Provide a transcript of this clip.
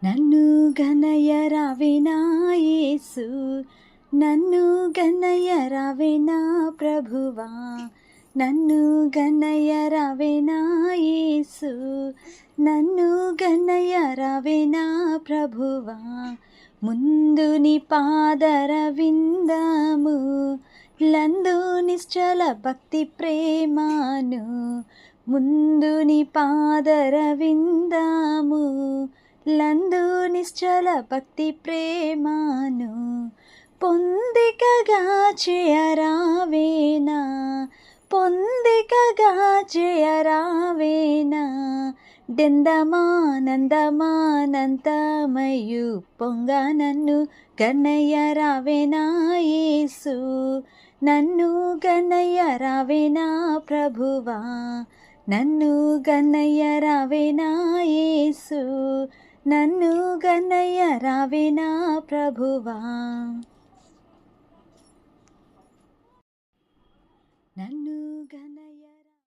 నన్ను గనయ రావేనా యేసు, నన్ను గనయ రావేనా ప్రభువా, నన్ను గనయ రావేనా యేసు, నన్ను గనయ రావేనా ప్రభువా. ముందు నీ పాదర విందము లందు నిశ్చల భక్తి ప్రేమను, ముందు నీ పాదర విందము లందు నిశ్చల భక్తి ప్రేమను, పొందికగా చేయరావేనా, పొందికగా చేయరావేనా. డెందమానందమానంతమయు పొంగ నన్ను గన్నయ్య రావేనా యేసు, నన్ను గన్నయ్య రావేనా ప్రభువా, నన్ను గన్నయ్య రావేనా యేసు, నన్ను గన్నయ్య రావేనా ప్రభువా. నన్ను గనయ